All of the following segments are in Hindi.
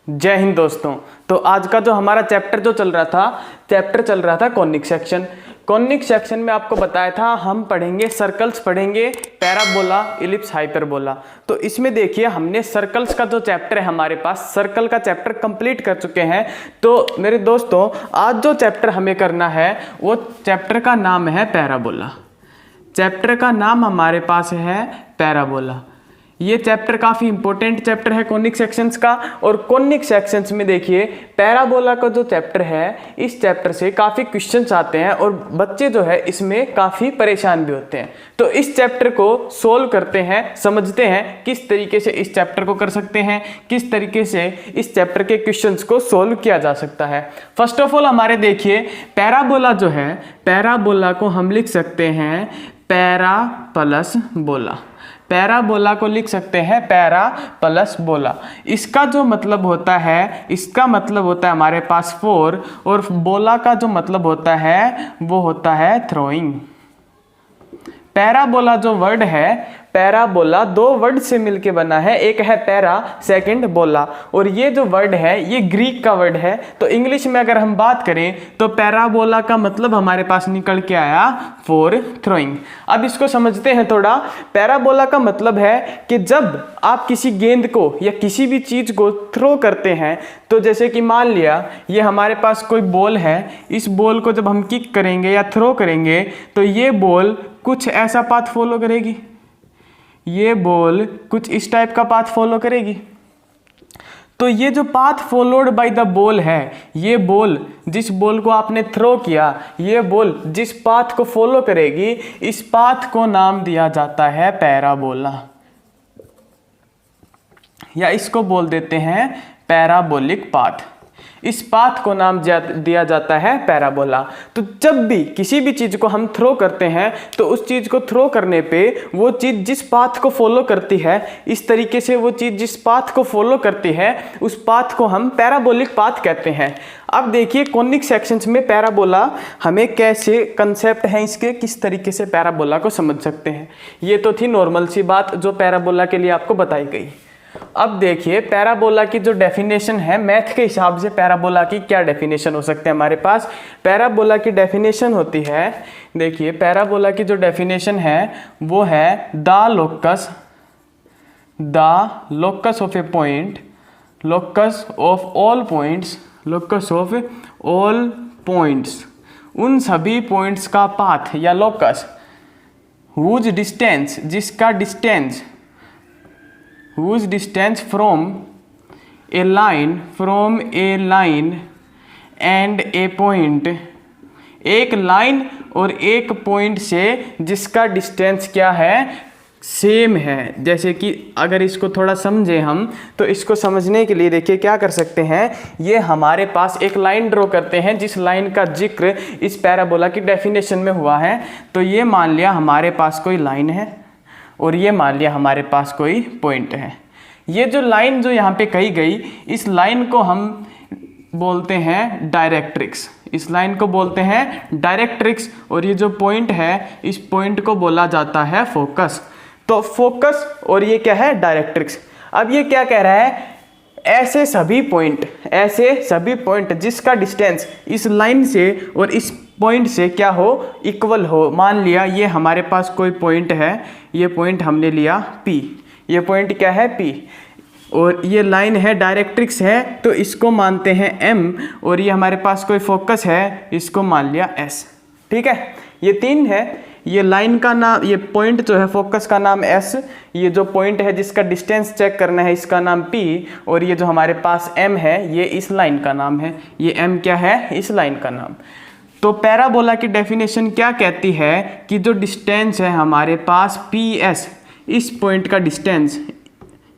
जय हिंद दोस्तों। तो आज का जो हमारा चैप्टर चल रहा था कॉनिक सेक्शन। कॉनिक सेक्शन में आपको बताया था हम पढ़ेंगे सर्कल्स, पढ़ेंगे पैराबोला, इलिप्स, हाइपरबोला। तो इसमें देखिए हमने सर्कल्स का जो चैप्टर है हमारे पास, सर्कल का चैप्टर कंप्लीट कर चुके हैं। तो मेरे दोस्तों आज जो चैप्टर हमें करना है वो चैप्टर का नाम है पैराबोला। चैप्टर का नाम हमारे पास है पैराबोला। ये चैप्टर काफ़ी इंपॉर्टेंट चैप्टर है कॉनिक सेक्शंस का। और कॉनिक सेक्शंस में देखिए पैराबोला का जो चैप्टर है, इस चैप्टर से काफ़ी क्वेश्चंस आते हैं और बच्चे जो है इसमें काफ़ी परेशान भी होते हैं। तो इस चैप्टर को सोल्व करते हैं, समझते हैं किस तरीके से इस चैप्टर को कर सकते हैं, किस तरीके से इस चैप्टर के क्वेश्चंस को सोल्व किया जा सकता है। फर्स्ट ऑफ ऑल हमारे देखिए पैराबोला जो है, पैराबोला को हम लिख सकते हैं पैरा प्लस बोला। पैराबोला को लिख सकते हैं पैरा प्लस बोला। इसका जो मतलब होता है, इसका मतलब होता है हमारे पास 4 और बोला का जो मतलब होता है वो होता है थ्रोइंग। पैराबोला जो वर्ड है, पैराबोला 2 वर्ड से मिलके बना है, एक है पैरा, सेकंड बोला। और ये जो वर्ड है ये ग्रीक का वर्ड है। तो इंग्लिश में अगर हम बात करें तो पैराबोला का मतलब हमारे पास निकल के आया 4 थ्रोइंग। अब इसको समझते हैं थोड़ा। पैराबोला का मतलब है कि जब आप किसी गेंद को या किसी भी चीज को थ्रो करते हैं, तो जैसे कि मान लिया ये हमारे पास कोई बॉल है, इस बॉल को जब हम किक करेंगे या थ्रो करेंगे तो ये बॉल कुछ ऐसा पाथ फॉलो करेगी, ये बॉल कुछ इस टाइप का पाथ फॉलो करेगी। तो ये जो path followed by the ball है, ये बॉल, जिस बॉल को आपने थ्रो किया, ये बॉल जिस पाथ को फॉलो करेगी, इस पाथ को नाम दिया जाता है पैराबोला, या इसको बोल देते हैं पैराबोलिक पाथ। इस पाथ को नाम दिया जाता है पैराबोला। तो जब भी किसी भी चीज़ को हम थ्रो करते हैं तो उस चीज़ को थ्रो करने पे वो चीज़ जिस पाथ को फॉलो करती है, इस तरीके से वो चीज़ जिस पाथ को फॉलो करती है उस पाथ को हम पैराबोलिक पाथ कहते हैं। अब देखिए कॉनिक सेक्शंस में पैराबोला हमें कैसे कंसेप्ट है इसके, किस तरीके से पैराबोला को समझ सकते हैं। ये तो थी नॉर्मल सी बात जो पैराबोला के लिए आपको बताई गई। अब देखिए पैराबोला की जो डेफिनेशन है, मैथ के हिसाब से पैराबोला की क्या डेफिनेशन हो सकते हैं हमारे पास। पैराबोला की डेफिनेशन होती है, देखिए पैराबोला की जो डेफिनेशन है वो है the locus of A point, locus of all points, locus of all points, उन सभी पॉइंट्स का पाथ या लोकस, हुज डिस्टेंस, जिसका distance, whose distance from a line and a point, एक लाइन और एक पॉइंट से जिसका डिस्टेंस क्या है, सेम है। जैसे कि अगर इसको थोड़ा समझे हम, तो इसको समझने के लिए देखिए क्या कर सकते हैं। ये हमारे पास एक लाइन ड्रॉ करते हैं जिस लाइन का जिक्र इस पैराबोला की डेफिनेशन में हुआ है। तो ये मान लिया हमारे पास कोई लाइन है और ये मान लिया हमारे पास कोई पॉइंट है। ये जो लाइन जो यहाँ पे कही गई, इस लाइन को हम बोलते हैं डायरेक्ट्रिक्स, इस लाइन को बोलते हैं डायरेक्ट्रिक्स। और ये जो पॉइंट है, इस पॉइंट को बोला जाता है फोकस। तो फोकस और ये क्या है, डायरेक्ट्रिक्स। अब ये क्या कह रहा है, ऐसे सभी पॉइंट जिसका डिस्टेंस इस लाइन से और इस पॉइंट से क्या हो, इक्वल हो। मान लिया ये हमारे पास कोई पॉइंट है, ये पॉइंट हमने लिया P, ये पॉइंट क्या है P, और ये लाइन है डायरेक्ट्रिक्स है तो इसको मानते हैं M, और ये हमारे पास कोई फोकस है, इसको मान लिया S। ठीक है, ये 3 है। ये लाइन का नाम, ये पॉइंट जो है फोकस का नाम S, ये जो पॉइंट है जिसका डिस्टेंस चेक करना है इसका नाम P, और ये जो हमारे पास M है ये इस लाइन का नाम है। ये M क्या है, इस लाइन का नाम। तो पैराबोला की डेफिनेशन क्या कहती है कि जो डिस्टेंस है हमारे पास PS, इस पॉइंट का डिस्टेंस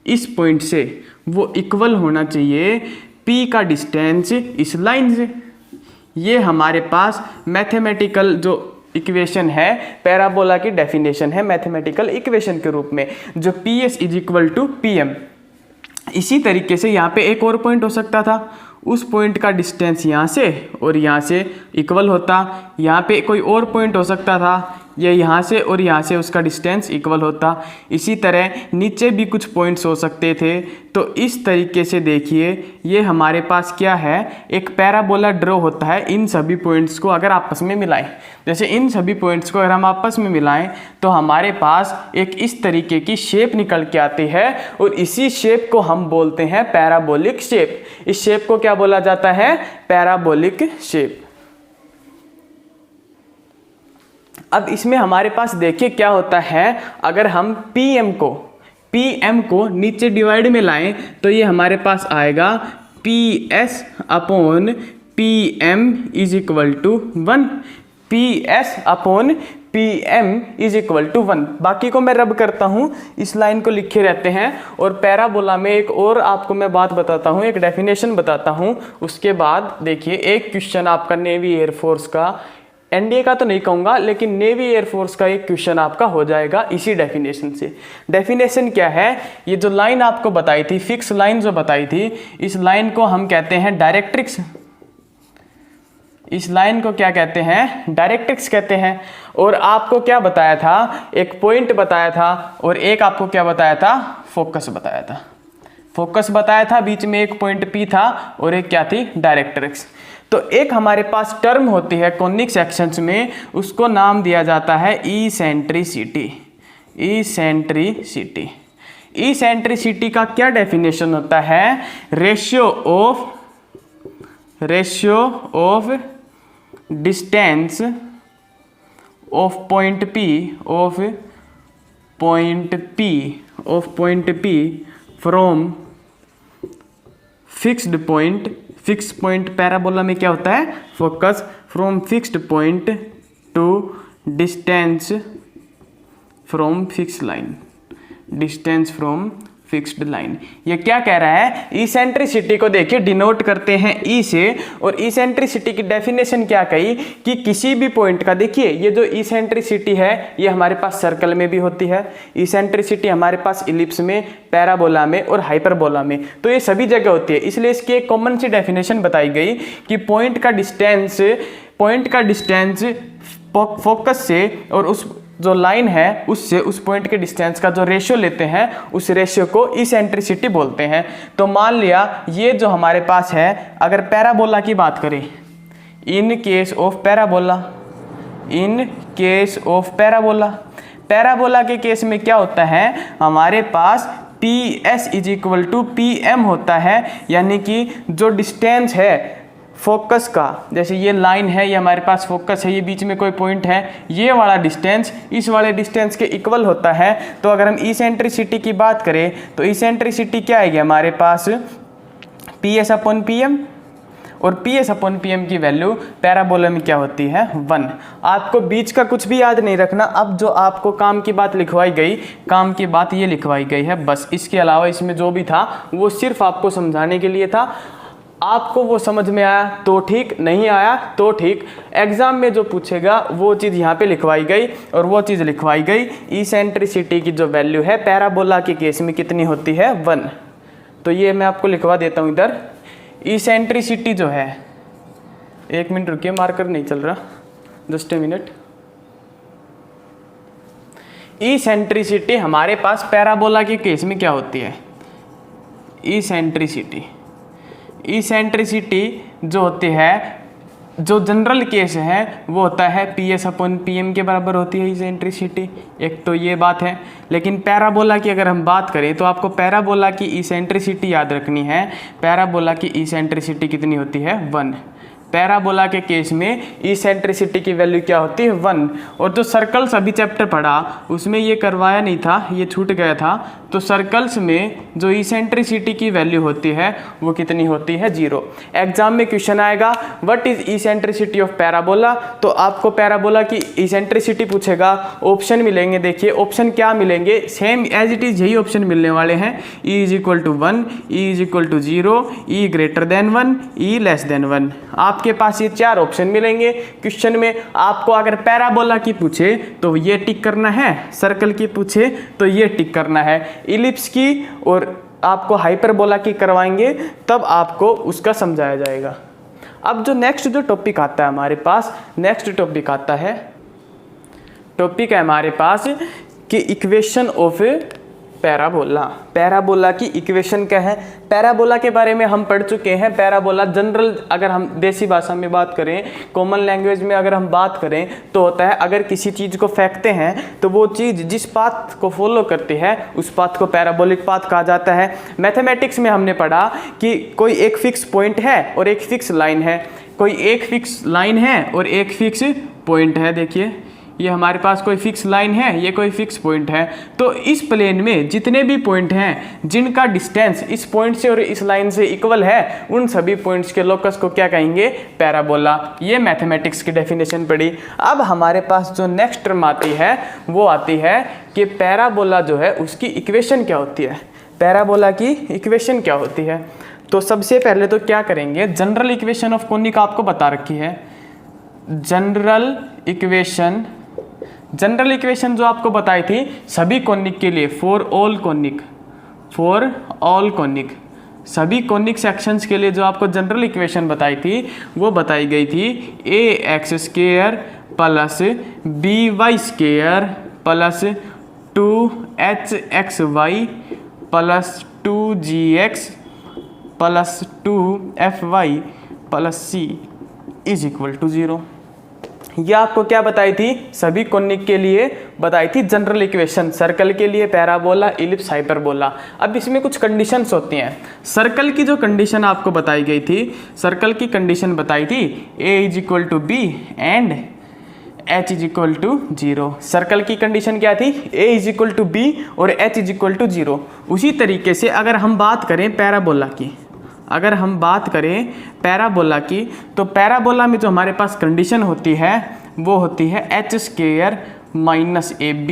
इस पॉइंट से वो इक्वल होना चाहिए P का डिस्टेंस इस लाइन से। ये हमारे पास मैथमेटिकल जो इक्वेशन है, पैराबोला की डेफिनेशन है मैथमेटिकल इक्वेशन के रूप में, जो PS is equal to PM। इसी तरीके से यहाँ पे एक और पॉइंट हो सकता था, उस पॉइंट का डिस्टेंस यहाँ से और यहाँ से इक्वल होता। यहाँ पे कोई और पॉइंट हो सकता था, ये यहाँ से और यहाँ से उसका डिस्टेंस इक्वल होता। इसी तरह नीचे भी कुछ पॉइंट्स हो सकते थे। तो इस तरीके से देखिए ये हमारे पास क्या है, एक पैराबोला ड्रॉ होता है इन सभी पॉइंट्स को अगर आपस में मिलाएं। जैसे इन सभी पॉइंट्स को अगर हम आपस में मिलाएं तो हमारे पास एक इस तरीके की शेप निकल के आती है और इसी शेप को हम बोलते हैं पैराबोलिक शेप। इस शेप को क्या बोला जाता है, पैराबोलिक शेप। अब इसमें हमारे पास देखिए क्या होता है, अगर हम पीएम को नीचे डिवाइड में लाएं तो ये हमारे पास आएगा PS upon PM is equal to 1। PS upon PM is equal to 1। बाकी को मैं रब करता हूँ, इस लाइन को लिखे रहते हैं। और पैराबोला में एक और आपको मैं बात बताता हूँ, एक डेफिनेशन बताता हूँ। उसके बाद देखिए एक क्वेश्चन आपका नेवी एयरफोर्स का, एनडीए का तो नहीं कहूँगा लेकिन नेवी एयरफोर्स का एक क्वेश्चन आपका हो जाएगा इसी डेफिनेशन से। डेफिनेशन क्या है, ये जो लाइन आपको बताई थी, फिक्स लाइन जो बताई थी, इस लाइन को हम कहते हैं डायरेक्ट्रिक्स। इस लाइन को क्या कहते हैं, डायरेक्ट्रिक्स कहते हैं। और आपको क्या बताया था, एक पॉइंट बताया था और एक आपको क्या बताया था, फोकस बताया था। फोकस बताया था, बीच में एक पॉइंट P था और एक क्या थी, डायरेक्ट्रिक्स। तो एक हमारे पास टर्म होती है कॉनिक सेक्शंस में, उसको नाम दिया जाता है इसेंट्रिसिटी। इसेंट्रिसिटी, इसेंट्रिसिटी का क्या डेफिनेशन होता है, ratio of distance of point P from fixed point. Fix point parabola में क्या होता है, focus, from fixed point two distance from fix line, distance from fixed line. ये क्या कह रहा है, इसेंट्रिसिटी को देखिए डिनोट करते हैं ई से। और इसेंट्रिसिटी की डेफिनेशन क्या कही कि किसी भी पॉइंट का, देखिए ये जो इसेंट्रिसिटी है ये हमारे पास सर्कल में भी होती है, इसेंट्रिसिटी हमारे पास इलिप्स में, पैराबोला में और हाइपरबोला में, तो ये सभी जगह होती है। इसलिए इसकी एक कॉमन सी डेफिनेशन बताई गई कि पॉइंट का डिस्टेंस फोकस से और उस जो लाइन है उससे, उस पॉइंट के डिस्टेंस का जो रेशियो लेते हैं उस रेशियो को इसेंट्रिसिटी बोलते हैं। तो मान लिया ये जो हमारे पास है, अगर पैराबोला की बात करें, इन केस ऑफ पैराबोला के केस में क्या होता है, हमारे पास PS is equal to PM होता है। यानी कि जो डिस्टेंस है फोकस का, जैसे ये लाइन है, ये हमारे पास फोकस है, ये बीच में कोई पॉइंट है, ये वाला डिस्टेंस इस वाले डिस्टेंस के इक्वल होता है। तो अगर हम इसेंट्रिसिटी की बात करें तो इसेंट्रिसिटी क्या आएगी हमारे पास, PS अपॉन PM। और PS अपॉन PM की वैल्यू पैराबोला में क्या होती है, 1। आपको बीच का कुछ भी याद नहीं रखना। अब जो आपको काम की बात लिखवाई गई, काम की बात ये लिखवाई गई है बस, इसके अलावा इसमें जो भी था वो सिर्फ आपको समझाने के लिए था। आपको वो समझ में आया तो ठीक, नहीं आया तो ठीक। एग्जाम में जो पूछेगा वो चीज़ यहाँ पे लिखवाई गई और वो चीज़ लिखवाई गई, इसेंट्रिसिटी की जो वैल्यू है पैराबोला के केस में कितनी होती है, 1। तो ये मैं आपको लिखवा देता हूँ इधर। इसेंट्रिसिटी जो है, 1 मिनट रुकिए, मार्कर नहीं चल रहा, जस्ट ए मिनट। इसेंट्रिसिटी हमारे पास पैराबोला के केस में क्या होती है, इसेंट्रिसिटी जो होती है, जो जनरल केस है वो होता है PS अपॉन PM के बराबर होती है इसेंट्रिसिटी। एक तो ये बात है। लेकिन पैराबोला की अगर हम बात करें तो आपको पैराबोला की इसेंट्रिसिटी याद रखनी है। पैराबोला की इसेंट्रिसिटी कितनी होती है, 1। पैराबोला के केस में इसेंट्रिसिटी की वैल्यू क्या होती है, 1। और जो सर्कल्स अभी चैप्टर पढ़ा उसमें ये करवाया नहीं था, ये छूट गया था। तो सर्कल्स में जो इसेंट्रिसिटी की वैल्यू होती है वो कितनी होती है, 0। एग्जाम में क्वेश्चन आएगा what is eccentricity of parabola, तो आपको पैराबोला की इसेंट्रिसिटी पूछेगा, ऑप्शन मिलेंगे। देखिए ऑप्शन क्या मिलेंगे, सेम एज इट इज यही ऑप्शन मिलने वाले हैं, E is equal to 1, E is equal to 0, E greater than 1, E less than 1। आपके पास ये 4 ऑप्शन मिलेंगे क्वेश्चन में। आपको अगर पैराबोला की पूछे तो ये टिक करना है, सर्कल की पूछे तो ये टिक करना है, इलिप्स की और आपको हाइपरबोला की करवाएंगे तब आपको उसका समझाया जाएगा। अब जो नेक्स्ट जो टॉपिक आता है हमारे पास, नेक्स्ट टॉपिक आता है टॉपिक है हमारे पास कि इक्वेशन ऑफ पैराबोला। पैराबोला की इक्वेशन क्या है? पैराबोला के बारे में हम पढ़ चुके हैं। पैराबोला जनरल, अगर हम देसी भाषा में बात करें, कॉमन लैंग्वेज में अगर हम बात करें तो होता है, अगर किसी चीज़ को फेंकते हैं तो वो चीज़ जिस पाथ को फॉलो करती है उस पाथ को पैराबोलिक पाथ कहा जाता है। मैथमेटिक्स में हमने पढ़ा कि कोई एक फिक्स पॉइंट है और एक फिक्स लाइन है, कोई एक फिक्स लाइन है और एक फिक्स पॉइंट है। देखिए ये हमारे पास कोई फिक्स लाइन है, ये कोई फिक्स पॉइंट है। तो इस प्लेन में जितने भी पॉइंट हैं जिनका डिस्टेंस इस पॉइंट से और इस लाइन से इक्वल है, उन सभी पॉइंट्स के लोकस को क्या कहेंगे? पैराबोला। ये मैथमेटिक्स की डेफिनेशन पढ़ी। अब हमारे पास जो नेक्स्ट टर्म आती है वो आती है कि पैराबोला जो है उसकी इक्वेशन क्या होती है। पैराबोला की इक्वेशन क्या होती है? तो सबसे पहले तो क्या करेंगे, जनरल इक्वेशन ऑफ कोनिक आपको बता रखी है। जनरल इक्वेशन जो आपको बताई थी सभी कोनिक के लिए, फॉर ऑल कोनिक, सभी कोनिक सेक्शंस के लिए जो आपको जनरल इक्वेशन बताई थी वो बताई गई थी ax² plus by² plus 2hxy plus 2gx plus 2fy plus c is equal to 0। ये आपको क्या बताई थी? सभी कोनिक के लिए बताई थी जनरल इक्वेशन। सर्कल के लिए पैराबोला, इलिप्स, हाइपरबोला। अब इसमें कुछ कंडीशंस होती हैं। सर्कल की जो कंडीशन आपको बताई गई थी, सर्कल की कंडीशन बताई थी a = b and h = 0। Circle की कंडीशन क्या थी? a = b और h = 0। उसी तरीके से अगर हम बात करें पैराबोला की, तो पैराबोला में जो हमारे पास कंडीशन होती है वो होती है h² minus AB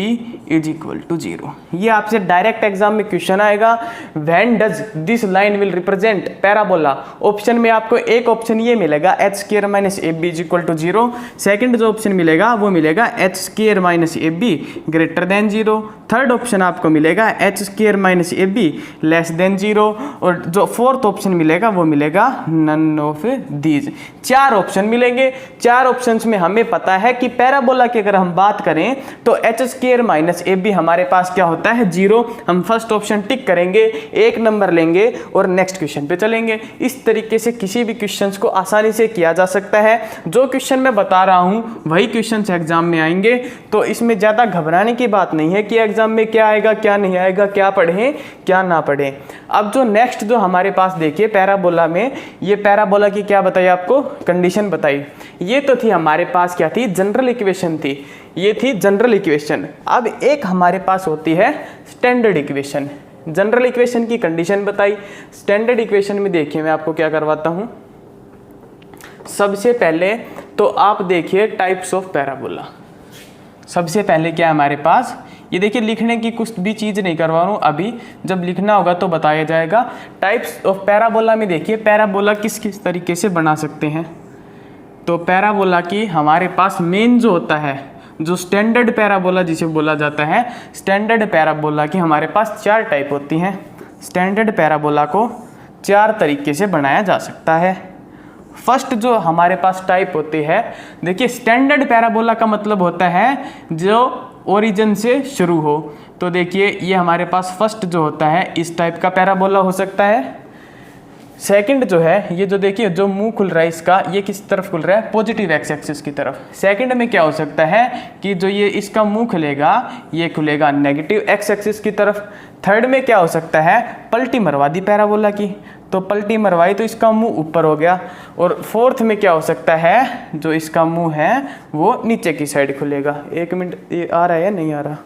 is equal to 0। ये आपसे डायरेक्ट एग्जाम में क्वेश्चन आएगा, when does this line will represent parabola. Option में आपको एक ऑप्शन ये मिलेगा h² minus AB is equal to 0। Second जो ऑप्शन मिलेगा वो मिलेगा h² minus AB greater than 0। Third option आपको मिलेगा h² minus AB less than 0। और जो फोर्थ ऑप्शन मिलेगा वो मिलेगा नन ऑफ दीज। 4 ऑप्शन मिलेंगे। 4 ऑप्शंस में हमें पता है कि पैराबोला की अगर हम बात करें तो h² माइनस AB हमारे पास क्या होता है? 0। हम फर्स्ट ऑप्शन टिक करेंगे, 1 नंबर लेंगे और नेक्स्ट क्वेश्चन पे चलेंगे। इस तरीके से किसी भी क्वेश्चंस को आसानी से किया जा सकता है। जो क्वेश्चन मैं बता रहा हूं वही क्वेश्चंस एग्जाम में आएंगे, तो इसमें ज़्यादा घबराने की बात नहीं है कि एग्जाम में क्या आएगा क्या नहीं आएगा, क्या पढ़ें क्या ना पढ़ें। अब जो नेक्स्ट जो हमारे पास देखिए पैराबोला में, ये पैराबोला की क्या बताई आपको? कंडीशन बताई। ये तो थी हमारे पास क्या थी? जनरल इक्वेशन थी। ये थी जनरल इक्वेशन। अब एक हमारे पास होती है स्टैंडर्ड इक्वेशन। जनरल इक्वेशन की कंडीशन बताई, स्टैंडर्ड इक्वेशन में देखिए मैं आपको क्या करवाता हूं। सबसे पहले तो आप देखिए टाइप्स ऑफ पैराबोला। सबसे पहले क्या है हमारे पास, ये देखिए लिखने की कुछ भी चीज़ नहीं करवा रहा हूँ अभी, जब लिखना होगा तो बताया जाएगा। टाइप्स ऑफ पैराबोला में देखिए पैराबोला किस किस तरीके से बना सकते हैं। तो पैराबोला की हमारे पास मेन जो होता है, जो स्टैंडर्ड पैराबोला जिसे बोला जाता है, स्टैंडर्ड पैराबोला की हमारे पास 4 टाइप होती हैं। स्टैंडर्ड पैराबोला को 4 तरीके से बनाया जा सकता है। फर्स्ट जो हमारे पास टाइप होती है, देखिए स्टैंडर्ड पैराबोला का मतलब होता है जो ओरिजिन से शुरू हो। तो देखिए ये हमारे पास फर्स्ट जो होता है इस टाइप का पैराबोला हो सकता है। सेकंड जो है, ये जो देखिए जो मुंह खुल रहा है इसका, ये किस तरफ खुल रहा है? पॉजिटिव एक्स एक्सिस की तरफ। सेकंड में क्या हो सकता है कि जो ये इसका मुंह खुलेगा ये खुलेगा नेगेटिव एक्स एक्सिस की तरफ। थर्ड में क्या हो सकता है? पलटी मरवा दी पैराबोला की, तो पलटी मरवाई तो इसका मुंह ऊपर हो गया। और फोर्थ में क्या हो सकता है? जो इसका मुंह है वो नीचे की साइड खुलेगा। 1 मिनट, ये आ रहा है या नहीं आ रहा?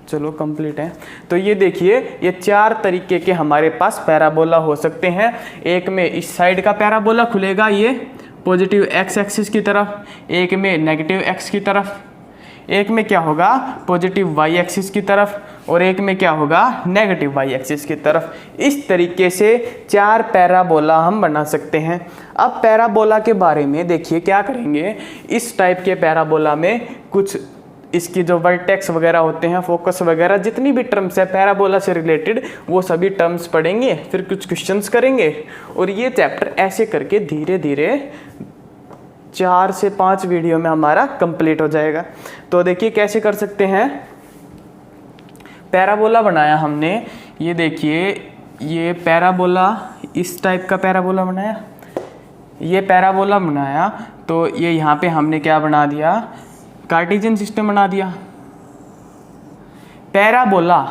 चलो कंप्लीट है। तो ये देखिए ये 4 तरीके के हमारे पास पैराबोला हो सकते हैं। एक में इस साइड का पैराबोला खुलेगा ये पॉजिटिव एक्स एक्सिस की तरफ, एक में नेगेटिव एक्स की तरफ, एक में क्या होगा? पॉजिटिव वाई एक्सिस की तरफ, और एक में क्या होगा? नेगेटिव वाई एक्सिस की तरफ। इस तरीके से 4 पैराबोला हम बना सकते हैं। अब पैराबोला के बारे में देखिए क्या करेंगे। इस टाइप के पैराबोला में कुछ इसकी जो वर्टेक्स वगैरह होते हैं, फोकस वगैरह, जितनी भी टर्म्स है पैराबोला से रिलेटेड वो सभी टर्म्स पढ़ेंगे, फिर कुछ क्वेश्चंस करेंगे और ये चैप्टर ऐसे करके धीरे धीरे 4 से 5 वीडियो में हमारा कंप्लीट हो जाएगा। तो देखिए कैसे कर सकते हैं। पैराबोला बनाया हमने, ये देखिए ये पैराबोला, इस टाइप का पैराबोला बनाया, ये पैराबोला बनाया, तो ये यहाँ पे हमने क्या बना दिया, कार्टेशियन सिस्टम बना दिया। पैराबोला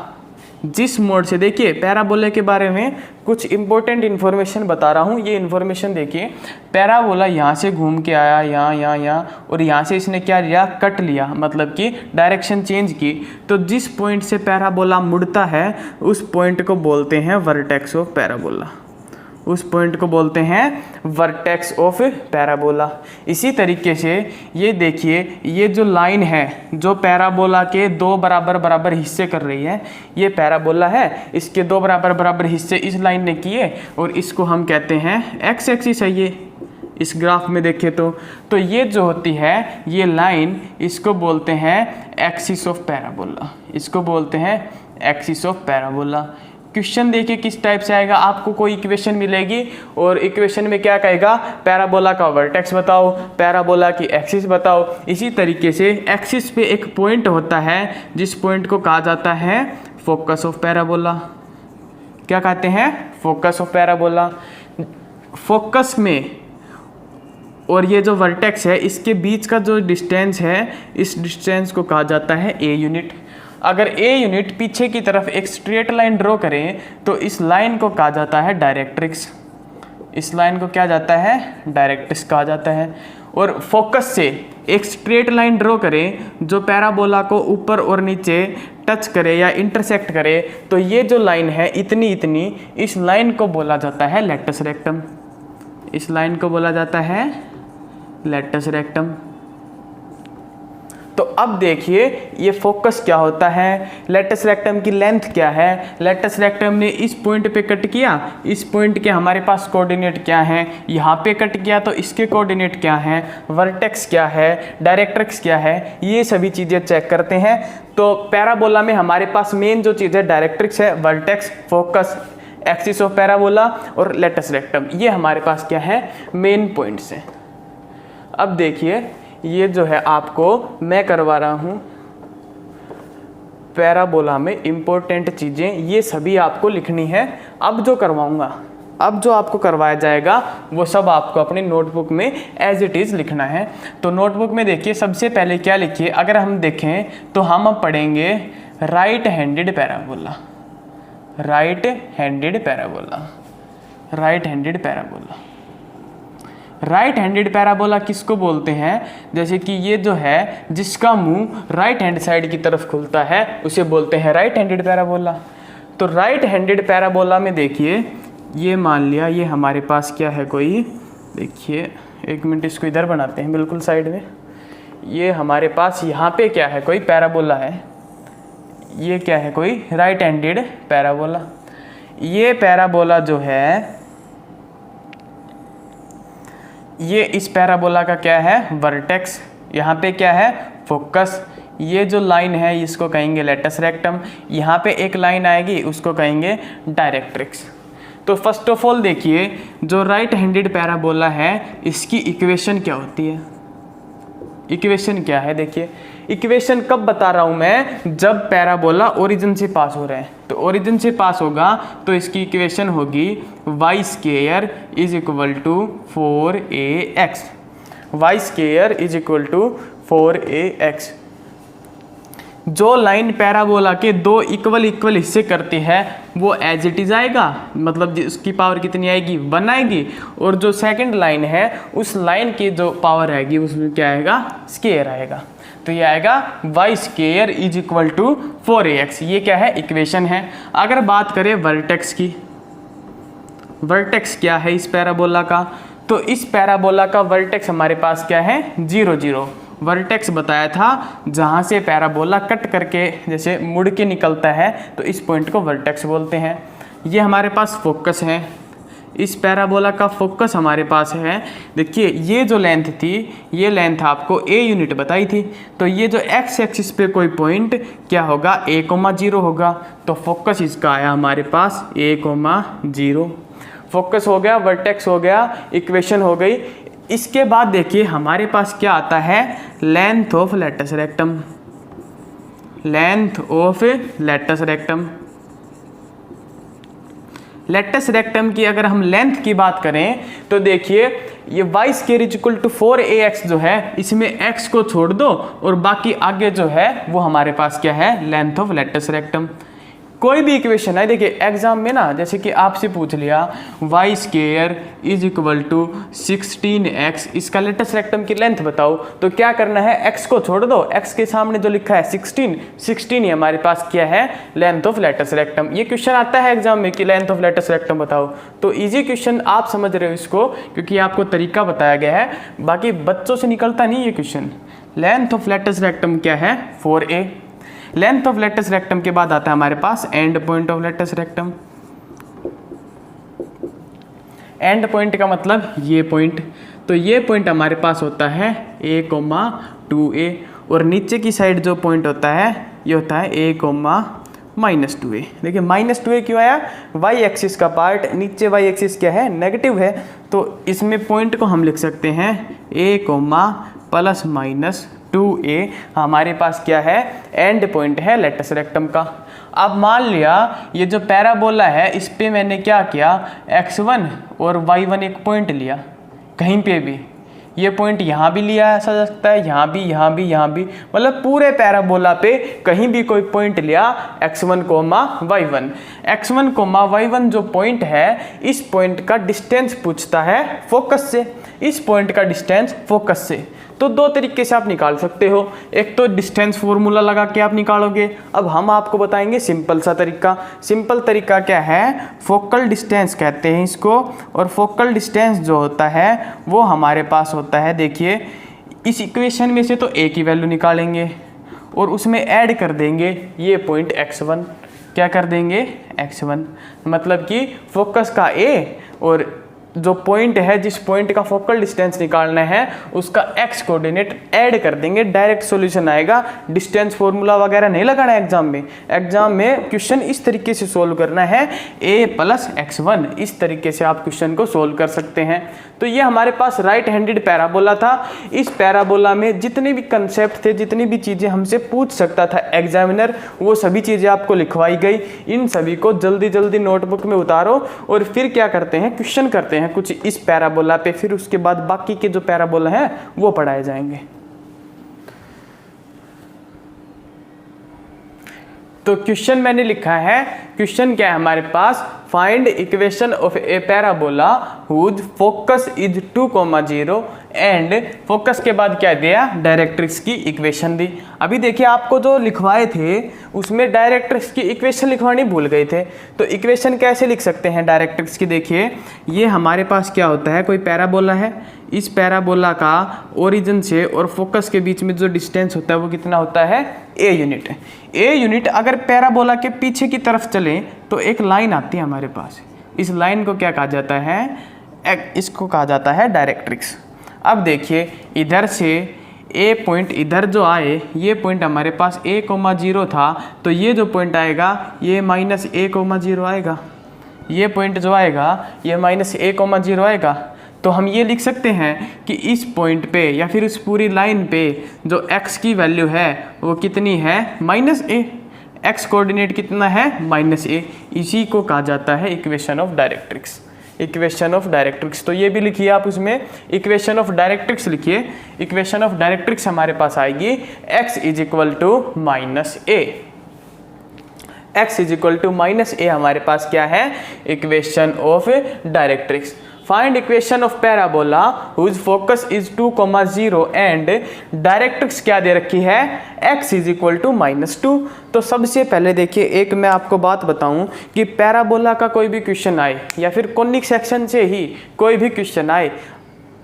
जिस मोड से, देखिए पैराबोला के बारे में कुछ इंपॉर्टेंट इन्फॉर्मेशन बता रहा हूँ। ये इन्फॉर्मेशन देखिए, पैराबोला यहाँ से घूम के आया, यहाँ और यहाँ से इसने क्या लिया, कट लिया, मतलब कि डायरेक्शन चेंज की। तो जिस पॉइंट से पैराबोला मुड़ता है उस पॉइंट को बोलते हैं वर्टेक्स ऑफ पैराबोला, उस पॉइंट को बोलते हैं वर्टेक्स ऑफ पैराबोला। इसी तरीके से ये देखिए, ये जो लाइन है जो पैराबोला के 2 बराबर हिस्से कर रही है, ये पैराबोला है, इसके 2 बराबर हिस्से इस लाइन ने किए और इसको हम कहते हैं एक्स एक्सिस है। ये इस ग्राफ में देखें तो ये जो होती है ये लाइन, इसको बोलते हैं एक्सिस ऑफ पैराबोला, इसको बोलते हैं एक्सिस ऑफ पैराबोला। क्वेश्चन देखिए किस टाइप से आएगा, आपको कोई इक्वेशन मिलेगी और इक्वेशन में क्या कहेगा, पैराबोला का वर्टेक्स बताओ, पैराबोला की एक्सिस बताओ। इसी तरीके से एक्सिस पे एक पॉइंट होता है जिस पॉइंट को कहा जाता है फोकस ऑफ पैराबोला। क्या कहते हैं, फोकस ऑफ पैराबोला। फोकस में और ये जो वर्टेक्स है इसके बीच का जो डिस्टेंस है, इस डिस्टेंस को कहा जाता है ए यूनिट। अगर ए यूनिट पीछे की तरफ एक स्ट्रेट लाइन ड्रॉ करें तो इस लाइन को कहा जाता है डायरेक्ट्रिक्स, इस लाइन को क्या जाता है, डायरेक्ट्रिक्स कहा जाता है। और फोकस से एक स्ट्रेट लाइन ड्रॉ करें जो पैराबोला को ऊपर और नीचे टच करे या इंटरसेक्ट करे, तो ये जो लाइन है इतनी, इस लाइन को बोला जाता है लेटस रेक्टम, इस लाइन को बोला जाता है लेटस रेक्टम। तो अब देखिए ये फोकस क्या होता है, लेटस रेक्टम की लेंथ क्या है, लेटस रेक्टम ने इस पॉइंट पे कट किया, इस पॉइंट के हमारे पास कोऑर्डिनेट क्या हैं, यहाँ पे कट किया तो इसके कोऑर्डिनेट क्या हैं, वर्टेक्स क्या है, डायरेक्ट्रिक्स क्या है, ये सभी चीज़ें चेक करते हैं। तो पैराबोला में हमारे पास मेन जो चीज़ है डायरेक्ट्रिक्स है, vertex, focus, axis of parabola और लेटस रेक्टम, ये हमारे पास क्या है, मेन पॉइंट्स हैं। अब देखिए ये जो है आपको मैं करवा रहा हूँ पैराबोला में इम्पोर्टेंट चीज़ें, ये सभी आपको लिखनी है। अब जो करवाऊँगा, अब जो आपको करवाया जाएगा वो सब आपको अपनी नोटबुक में एज इट इज़ लिखना है। तो नोटबुक में देखिए सबसे पहले क्या लिखिए, अगर हम देखें तो हम अब पढ़ेंगे right handed parabola, right handed parabola, right handed parabola. Right handed parabola किसको बोलते हैं, जैसे कि ये जो है जिसका मुंह राइट हैंड साइड की तरफ खुलता है उसे बोलते हैं राइट हैंडेड पैराबोला। तो राइट हैंडेड पैराबोला में देखिए, ये मान लिया ये हमारे पास क्या है कोई, देखिए एक मिनट इसको इधर बनाते हैं बिल्कुल साइड में, ये हमारे पास यहाँ पे क्या है कोई पैराबोला है, ये क्या है कोई राइट हैंडेड पैराबोला। ये पैराबोला जो है ये इस पैराबोला का क्या है, वर्टेक्स, यहाँ पे क्या है, फोकस। ये जो लाइन है इसको कहेंगे लेटस रेक्टम, यहाँ पे एक लाइन आएगी उसको कहेंगे डायरेक्ट्रिक्स। तो फर्स्ट ऑफ ऑल देखिए जो राइट हैंडेड पैराबोला है इसकी इक्वेशन क्या होती है, इक्वेशन क्या है, देखिए इक्वेशन कब बता रहा हूँ मैं, जब पैराबोला ओरिजिन से पास हो रहे हैं। तो ओरिजिन से पास होगा तो इसकी इक्वेशन होगी Y square is equal to 4ax, Y square is equal to 4ax। जो लाइन पैराबोला के 2 इक्वल हिस्से करती है वो एज इट इज आएगा, मतलब उसकी पावर कितनी आएगी, 1 आएगी। और जो सेकंड लाइन है उस लाइन की जो पावर आएगी उसमें क्या आएगा, स्क्वायर आएगा। तो ये आएगा Y square is equal to 4ax, ये क्या है, इक्वेशन है। अगर बात करें वर्टेक्स की, वर्टेक्स क्या है इस पैराबोला का, तो इस पैराबोला का वर्टेक्स हमारे पास क्या है, 0 0। वर्टेक्स बताया था जहाँ से पैराबोला कट करके जैसे मुड़ के निकलता है तो इस पॉइंट को वर्टेक्स बोलते हैं। ये हमारे पास फोकस है, इस पैराबोला का फोकस हमारे पास है। देखिए ये जो लेंथ थी ये लेंथ आपको ए यूनिट बताई थी, तो ये जो एक्स एक्सिस पे कोई पॉइंट क्या होगा, a,0 होगा। तो फोकस इसका आया हमारे पास a,0। फोकस हो गया, वर्टेक्स हो गया, इक्वेशन हो गई। इसके बाद देखिए हमारे पास क्या आता है, length of latus rectum. Length of latus rectum, latus rectum की अगर हम लेंथ की बात करें तो देखिए ये y square equal to 4ax जो है, इसमें x को छोड़ दो और बाकी आगे जो है वो हमारे पास क्या है, लेंथ ऑफ लेटस रेक्टम। कोई भी इक्वेशन है, देखिए एग्जाम में ना जैसे कि आपसे पूछ लिया y square is equal to 16x, इसका लेटस रेक्टम की लेंथ बताओ, तो क्या करना है, x को छोड़ दो, x के सामने जो लिखा है 16 ही हमारे पास क्या है, लेंथ ऑफ लेटस रेक्टम। ये क्वेश्चन आता है एग्जाम में कि लेंथ ऑफ लेटस रेक्टम बताओ, तो इजी क्वेश्चन आप समझ रहे हो इसको, क्योंकि आपको तरीका बताया गया है, बाकी बच्चों से निकलता नहीं ये question. Length of latus rectum क्या है, 4a। Length of latus rectum के बाद आता है हमारे पास end point of latus rectum. End point का मतलब ये पॉइंट, तो ये पॉइंट हमारे पास होता है a, 2a, और नीचे की साइड जो पॉइंट होता है ये होता है a, -2a। देखिए -2a क्यों आया, y एक्सिस का पार्ट, नीचे y एक्सिस क्या है, नेगेटिव है, तो इसमें पॉइंट को हम लिख सकते हैं a, ±2a हमारे पास क्या है, एंड पॉइंट है लेटस रेक्टम का। अब मान लिया ये जो पैराबोला है इस पे मैंने क्या किया, x1 और y1 एक पॉइंट लिया, कहीं पे भी ये पॉइंट यहाँ भी लिया जा सकता है, यहाँ भी, यहाँ भी, यहाँ भी, मतलब पूरे पैराबोला पे कहीं भी कोई पॉइंट लिया x1, y1। x1, y1 जो पॉइंट है, इस पॉइंट का डिस्टेंस पूछता है फोकस से, इस पॉइंट का डिस्टेंस फोकस से। तो दो तरीके से आप निकाल सकते हो, एक तो डिस्टेंस फॉर्मूला लगा के आप निकालोगे। अब हम आपको बताएंगे सिंपल सा तरीका। सिंपल तरीका क्या है, फोकल डिस्टेंस कहते हैं इसको, और फोकल डिस्टेंस जो होता है वो हमारे पास होता है, देखिए इस इक्वेशन में से तो a की वैल्यू निकालेंगे और उसमें ऐड कर देंगे ये पॉइंट x1, क्या कर देंगे, x1, मतलब कि फोकस का a और जो पॉइंट है, जिस पॉइंट का फोकल डिस्टेंस निकालना है उसका x कोऑर्डिनेट ऐड कर देंगे, डायरेक्ट सॉल्यूशन आएगा। डिस्टेंस फॉर्मूला वगैरह नहीं लगाना है एग्जाम में। एग्जाम में क्वेश्चन इस तरीके से सोल्व करना है, a + x1, इस तरीके से आप क्वेश्चन को सोल्व कर सकते हैं। तो ये हमारे पास राइट हैंडेड पैराबोला था। इस पैराबोला में जितने भी कंसेप्ट थे, जितनी भी चीज़ें हमसे पूछ सकता था एग्जामिनर, वो सभी चीज़ें आपको लिखवाई गई। इन सभी को जल्दी जल्दी नोटबुक में उतारो और फिर क्या करते हैं, क्वेश्चन करते हैं कुछ इस पैराबोला पे, फिर उसके बाद बाकी के जो पैराबोला हैं वो पढ़ाए जाएंगे। तो क्वेश्चन मैंने लिखा है, क्वेश्चन क्या है हमारे पास, find equation of a parabola whose focus is 2, 0 and focus के बाद क्या दिया, डायरेक्ट्रिक्स की इक्वेशन दी। अभी देखिए आपको जो लिखवाए थे उसमें डायरेक्ट्रिक्स की इक्वेशन लिखवानी भूल गए थे, तो इक्वेशन कैसे लिख सकते हैं डायरेक्ट्रिक्स की। देखिए ये हमारे पास क्या होता है, कोई पैराबोला है, इस पैराबोला का ओरिजिन से और फोकस के बीच में जो डिस्टेंस होता है वो कितना होता है, a यूनिट। a यूनिट अगर पैराबोला के पीछे की तरफ चले तो एक लाइन आती है हमारे पास, इस लाइन को क्या कहा जाता है, इसको कहा जाता है डायरेक्ट्रिक्स। अब देखिए इधर से a पॉइंट इधर जो आए, ये पॉइंट हमारे पास a, 0 था, तो ये जो पॉइंट आएगा ये -a, 0 आएगा, ये पॉइंट जो आएगा ये -a, 0 आएगा। तो हम ये लिख सकते हैं कि इस पॉइंट पे या फिर उस पूरी लाइन पे जो x की वैल्यू है वो कितनी है, -a, x कोऑर्डिनेट कितना है, -a। इसी को कहा जाता है equation of directrix, equation of directrix. तो ये भी लिखिए आप, उसमें इक्वेशन ऑफ डायरेक्ट्रिक्स लिखिए। इक्वेशन ऑफ डायरेक्ट्रिक्स हमारे पास आएगी x = -a, x = -a हमारे पास क्या है, equation of directrix. Find equation of parabola whose focus is 2, 0 and directrix क्या दे रखी है, x = -2। तो सबसे पहले देखिए, एक मैं आपको बात बताऊं कि पैराबोला का कोई भी क्वेश्चन आए या फिर कॉनिक सेक्शन से ही कोई भी क्वेश्चन आए,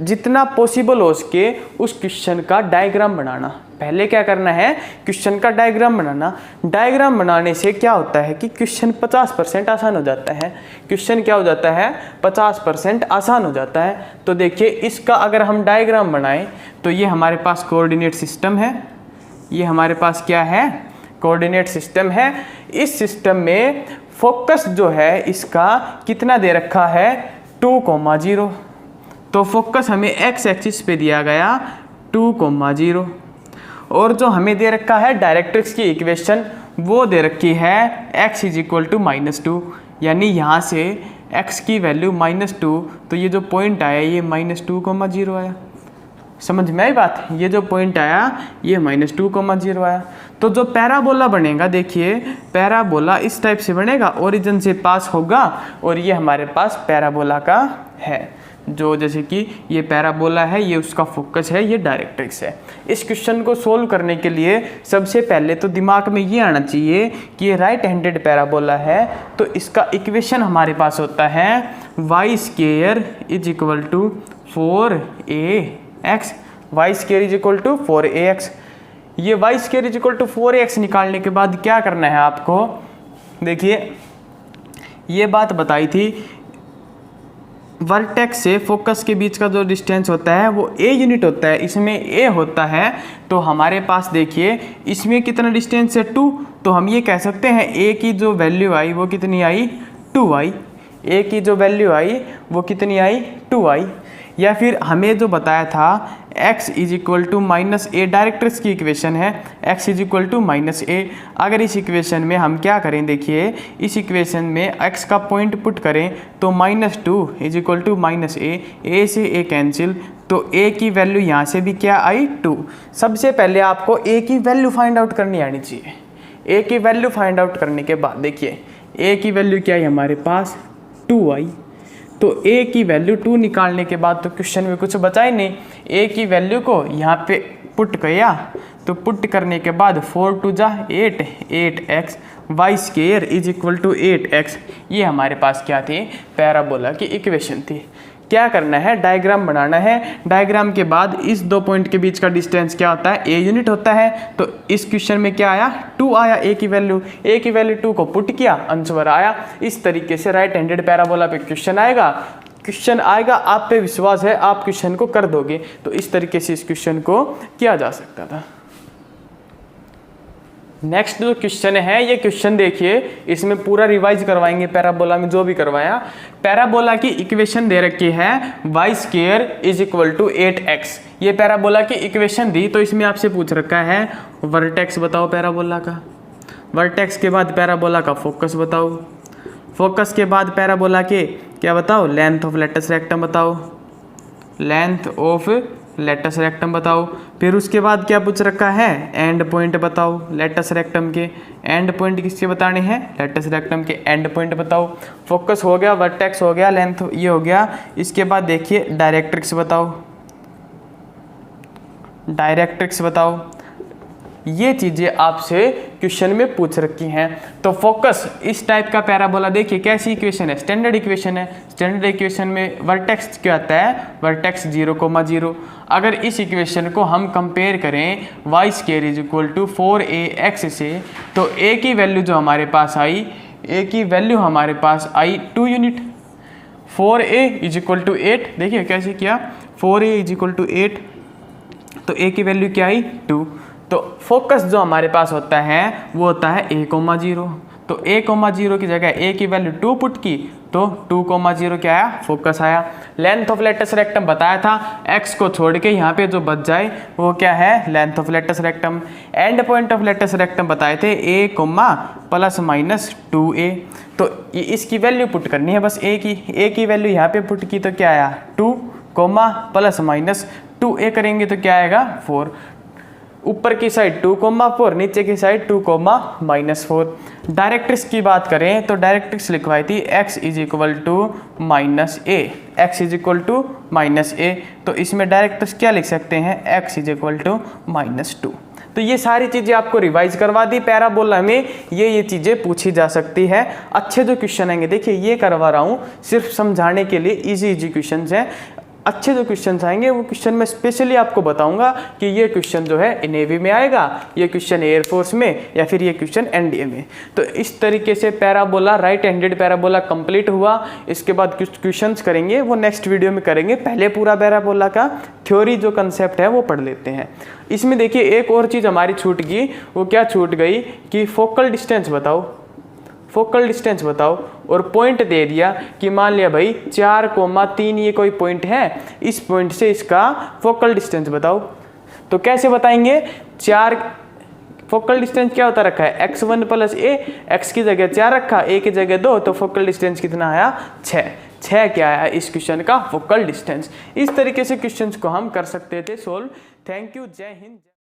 जितना पॉसिबल हो सके उस क्वेश्चन का डायग्राम बनाना। पहले क्या करना है, क्वेश्चन का डायग्राम बनाना। डायग्राम बनाने से क्या होता है कि क्वेश्चन 50% आसान हो जाता है। क्वेश्चन क्या हो जाता है, 50% आसान हो जाता है। तो देखिए इसका अगर हम डायग्राम बनाएं तो ये हमारे पास कोऑर्डिनेट सिस्टम है, ये हमारे पास क्या है, कोऑर्डिनेट सिस्टम है। इस सिस्टम में फोकस जो है इसका कितना दे रखा है, 2, 0। तो फोकस हमें एक्स एक्सिस पे दिया गया 2,0 और जो हमें दे रखा है डायरेक्ट्रिक्स की इक्वेशन वो दे रखी है x इज इक्वल टू -2, यानी यहाँ से x की वैल्यू -2, तो ये जो पॉइंट आया ये -2,0 आया। समझ में आई बात? ये जो पॉइंट आया ये -2,0 आया। तो जो पैराबोला बनेगा, देखिए पैराबोला इस टाइप से बनेगा, ओरिजिन से पास होगा और ये हमारे पास पैराबोला का है, जो जैसे कि ये पैराबोला है, ये उसका फोकस है, ये डायरेक्ट्रिक्स है। इस क्वेश्चन को सोल्व करने के लिए सबसे पहले तो दिमाग में ये आना चाहिए कि ये राइट हैंडेड पैराबोला है, तो इसका इक्वेशन हमारे पास होता है y² is equal to 4ax, y² is equal to 4ax। ये y² is equal to 4ax निकालने के बाद क्या करना है आपको, देखिए ये बात बताई थी, वर्टेक्स से फोकस के बीच का जो डिस्टेंस होता है वो a यूनिट होता है, इसमें a होता है। तो हमारे पास देखिए इसमें कितना डिस्टेंस है 2, तो हम ये कह सकते हैं a की जो वैल्यू आई वो कितनी आई 2 आई, a की जो वैल्यू आई वो कितनी आई 2 आई। या फिर हमें जो बताया था x is equal to -a, directrix की इक्वेशन है x is equal to -a। अगर इस इक्वेशन में हम क्या करें, देखिए इस इक्वेशन में x का पॉइंट पुट करें तो -2 इज इक्वल टू -a से a कैंसिल, तो a की वैल्यू यहाँ से भी क्या आई 2। सबसे पहले आपको a की वैल्यू फाइंड आउट करनी आनी चाहिए। a की वैल्यू फाइंड आउट करने के बाद देखिए a की वैल्यू क्या आई हमारे पास 2 आई, तो a की वैल्यू 2 निकालने के बाद तो क्वेश्चन में कुछ बचा ही नहीं। a की वैल्यू को यहाँ पे पुट किया, तो पुट करने के बाद 4 2 जा 8, 8x, y² is equal to 8x। ये हमारे पास क्या थी, पैराबोला की इक्वेशन थी। क्या करना है, डायग्राम बनाना है। डायग्राम के बाद इस दो पॉइंट के बीच का डिस्टेंस क्या होता है, a यूनिट होता है। तो इस क्वेश्चन में क्या आया 2 आया, a की वैल्यू 2 को पुट किया, आंसर आया। इस तरीके से राइट हैंडेड पैराबोला पे क्वेश्चन आएगा, आप पे विश्वास है, आप क्वेश्चन को कर दोगे। तो इस तरीके से इस क्वेश्चन को किया जा सकता था। नेक्स्ट जो क्वेश्चन है, ये क्वेश्चन देखिए, इसमें पूरा रिवाइज करवाएंगे पैराबोला में जो भी करवाया। पैराबोला की इक्वेशन दे रखी है y² is equal to 8x। ये पैराबोला की इक्वेशन दी, तो इसमें आपसे पूछ रखा है वर्टेक्स बताओ पैराबोला का, वर्टेक्स के बाद पैराबोला का फोकस बताओ, फोकस के बाद पैराबोला के क्या बताओ, लेंथ ऑफ लेटस रेक्टम बताओ, लेंथ ऑफ लेटस रेक्टम बताओ। फिर उसके बाद क्या पूछ रखा है, एंड पॉइंट बताओ लेटस रेक्टम के, एंड पॉइंट किसके बताने हैं, लेटस रेक्टम के एंड पॉइंट बताओ। फोकस हो गया, वर्टेक्स हो गया, लेंथ ये हो गया। इसके बाद देखिए डायरेक्ट्रिक्स बताओ, डायरेक्ट्रिक्स बताओ। ये चीज़ें आपसे क्वेश्चन में पूछ रखी हैं। तो फोकस इस टाइप का पैराबोला देखिए कैसी इक्वेशन है, स्टैंडर्ड इक्वेशन है। स्टैंडर्ड इक्वेशन में वर्टेक्स क्या आता है, वर्टेक्स 0,0। अगर इस इक्वेशन को हम कंपेयर करें y² is equal to 4ax से, तो a की वैल्यू जो हमारे पास आई, a की वैल्यू हमारे पास आई 2 unit. 4a is equal to 8, देखिए कैसे किया, 4a इज इक्वल टू 8, तो a की वैल्यू क्या आई 2। तो फोकस जो हमारे पास होता है वो होता है a,0। तो a,0 की जगह a की वैल्यू 2 पुट की, तो 2,0 क्या आया, फोकस आया। लेंथ ऑफ लेटस रेक्टम बताया था, x को छोड़ के यहाँ पे जो बच जाए वो क्या है, length of latus rectum. End point of latus rectum बताए थे a, ±2a। तो इसकी वैल्यू पुट करनी है बस a की वैल्यू यहाँ पे पुट की, तो क्या आया 2, ±2a करेंगे तो क्या आएगा 4। ऊपर की साइड 2,4, नीचे की साइड 2,-4। डायरेक्ट्रिक्स की बात करें तो डायरेक्ट्रिक्स लिखवाई थी x is equal to -a, x is equal to -a। तो इसमें डायरेक्ट्रिक्स क्या लिख सकते हैं, x इज इक्वल टू -2। तो ये सारी चीज़ें आपको रिवाइज करवा दी। पैराबोला में ये चीज़ें पूछी जा सकती है। अच्छे जो क्वेश्चन आएंगे, देखिए ये करवा रहा हूँ सिर्फ समझाने के लिए, इजी क्वेश्चन हैं। अच्छे जो क्वेश्चन आएंगे वो क्वेश्चन मैं स्पेशली आपको बताऊंगा कि ये क्वेश्चन जो है नेवी में आएगा, ये क्वेश्चन एयरफोर्स में, या फिर ये क्वेश्चन एनडीए में। तो इस तरीके से parabola, right handed parabola complete हुआ। इसके बाद कुछ क्वेश्चंस करेंगे, वो नेक्स्ट वीडियो में करेंगे। पहले पूरा पैराबोला का थ्योरी जो कंसेप्ट है वो पढ़ लेते हैं। इसमें देखिए एक और चीज़ हमारी छूट गई, वो क्या छूट गई कि फोकल डिस्टेंस बताओ, फोकल डिस्टेंस बताओ। और पॉइंट दे दिया कि मान लिया भाई 4,3 ये कोई पॉइंट है, इस पॉइंट से इसका फोकल डिस्टेंस बताओ। तो कैसे बताएंगे, 4 फोकल डिस्टेंस क्या होता रखा है x1 + a, x की जगह 4 रखा, a की जगह 2, तो फोकल डिस्टेंस कितना आया 6 क्या आया इस क्वेश्चन का फोकल डिस्टेंस। इस तरीके से क्वेश्चंस को हम कर सकते थे सोल्व। थैंक यू, जय हिंद।